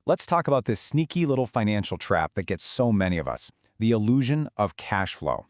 Let's talk about this sneaky little financial trap that gets so many of us, the illusion of cash flow.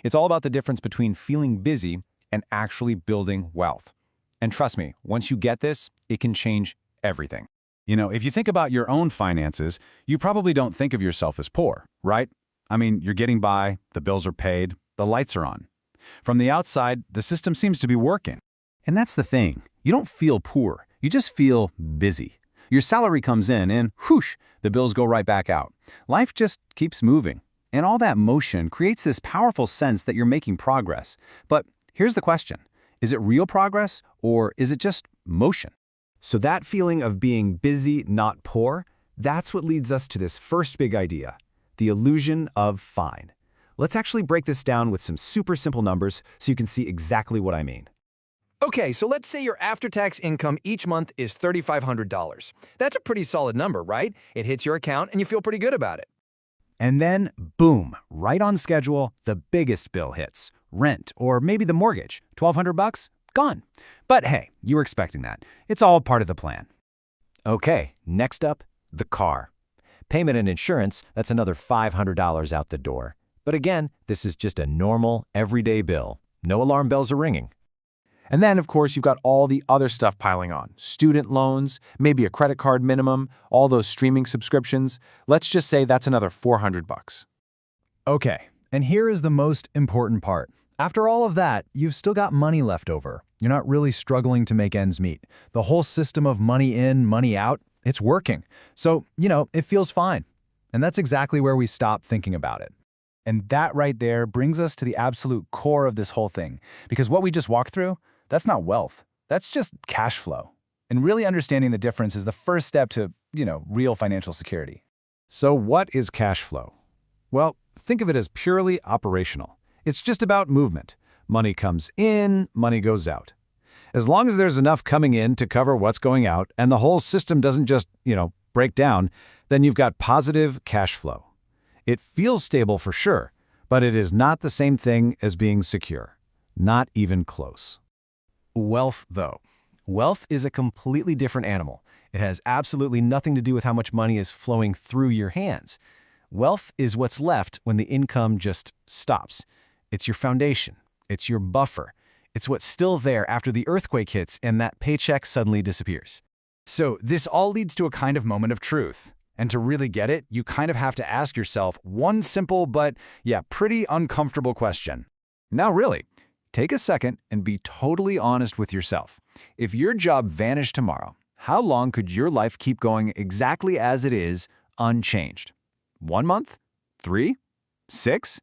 It's all about the difference between feeling busy and actually building wealth. And trust me, once you get this, it can change everything. If you think about your own finances, you probably don't think of yourself as poor, right? I mean, you're getting by, the bills are paid, the lights are on. From the outside, the system seems to be working. And that's the thing. You don't feel poor. You just feel busy. Your salary comes in and whoosh, the bills go right back out. Life just keeps moving. And all that motion creates this powerful sense that you're making progress. But here's the question. Is it real progress or is it just motion? So that feeling of being busy, not poor, that's what leads us to this first big idea, the illusion of fine. Let's actually break this down with some super simple numbers so you can see exactly what I mean. Okay, so let's say your after-tax income each month is $3,500. That's a pretty solid number, right? It hits your account and you feel pretty good about it. And then, boom, right on schedule, the biggest bill hits. Rent, or maybe the mortgage, $1,200, gone. But hey, you were expecting that. It's all part of the plan. Okay, next up, the car. Payment and insurance, that's another $500 out the door. But again, this is just a normal, everyday bill. No alarm bells are ringing. And then, of course, you've got all the other stuff piling on. Student loans, maybe a credit card minimum, all those streaming subscriptions. Let's just say that's another $400. Okay, and here is the most important part. After all of that, you've still got money left over. You're not really struggling to make ends meet. The whole system of money in, money out, it's working. So, it feels fine. And that's exactly where we stop thinking about it. And that right there brings us to the absolute core of this whole thing. Because what we just walked through, that's not wealth. That's just cash flow. And really understanding the difference is the first step to, real financial security. So what is cash flow? Well, think of it as purely operational. It's just about movement. Money comes in, money goes out. As long as there's enough coming in to cover what's going out and the whole system doesn't just, break down, then you've got positive cash flow. It feels stable for sure, but it is not the same thing as being secure. Not even close. Wealth, though. Wealth is a completely different animal. It has absolutely nothing to do with how much money is flowing through your hands. Wealth is what's left when the income just stops. It's your foundation. It's your buffer. It's what's still there after the earthquake hits and that paycheck suddenly disappears. So this all leads to a kind of moment of truth. And to really get it, you kind of have to ask yourself one simple but, pretty uncomfortable question. Now really, take a second and be totally honest with yourself. If your job vanished tomorrow, how long could your life keep going exactly as it is, unchanged? 1 month? 3? 6?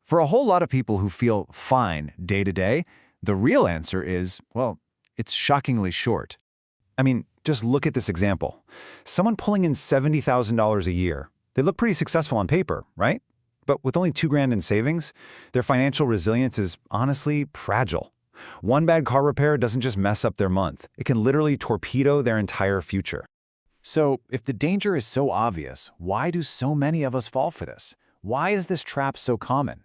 For a whole lot of people who feel fine day to day, the real answer is, it's shockingly short. I mean, just look at this example. Someone pulling in $70,000 a year, they look pretty successful on paper, right? But with only $2,000 in savings, their financial resilience is honestly fragile. One bad car repair doesn't just mess up their month. It can literally torpedo their entire future. So if the danger is so obvious, why do so many of us fall for this? Why is this trap so common?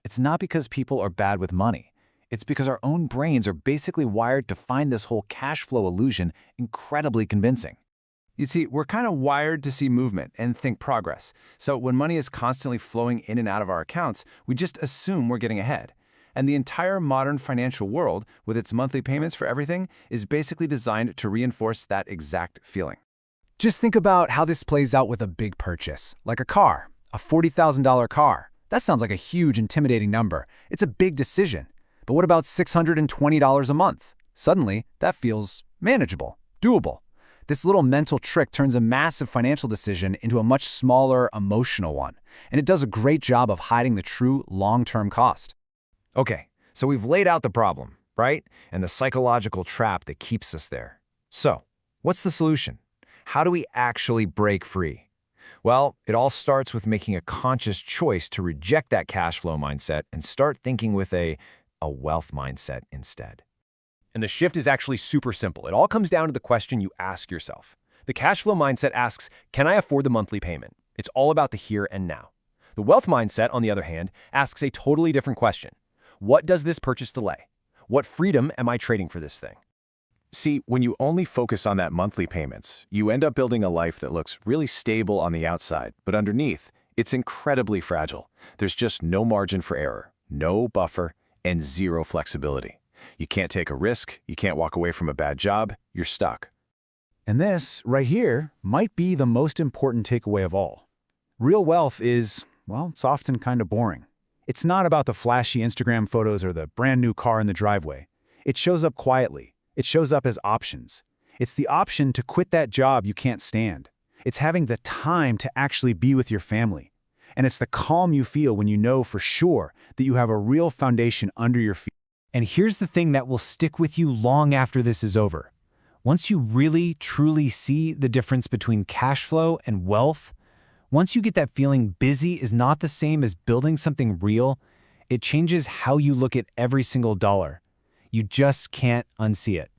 It's not because people are bad with money. It's because our own brains are basically wired to find this whole cash flow illusion incredibly convincing. You see, we're kind of wired to see movement and think progress. So when money is constantly flowing in and out of our accounts, we just assume we're getting ahead. And the entire modern financial world, with its monthly payments for everything, is basically designed to reinforce that exact feeling. Just think about how this plays out with a big purchase, like a car, a $40,000 car. That sounds like a huge, intimidating number. It's a big decision. But what about $620 a month? Suddenly, that feels manageable, doable. This little mental trick turns a massive financial decision into a much smaller, emotional one, and it does a great job of hiding the true long-term cost. Okay, so we've laid out the problem, right? And the psychological trap that keeps us there. So, what's the solution? How do we actually break free? Well, it all starts with making a conscious choice to reject that cash flow mindset and start thinking with a wealth mindset instead. And the shift is actually super simple. It all comes down to the question you ask yourself. The cash flow mindset asks, can I afford the monthly payment? It's all about the here and now. The wealth mindset, on the other hand, asks a totally different question. What does this purchase delay? What freedom am I trading for this thing? See, when you only focus on that monthly payments, you end up building a life that looks really stable on the outside, but underneath, it's incredibly fragile. There's just no margin for error, no buffer, and zero flexibility. You can't take a risk, you can't walk away from a bad job, you're stuck. And this, right here, might be the most important takeaway of all. Real wealth is, well, it's often kind of boring. It's not about the flashy Instagram photos or the brand new car in the driveway. It shows up quietly. It shows up as options. It's the option to quit that job you can't stand. It's having the time to actually be with your family. And it's the calm you feel when you know for sure that you have a real foundation under your feet. And here's the thing that will stick with you long after this is over. Once you really, truly see the difference between cash flow and wealth, once you get that feeling busy is not the same as building something real, it changes how you look at every single dollar. You just can't unsee it.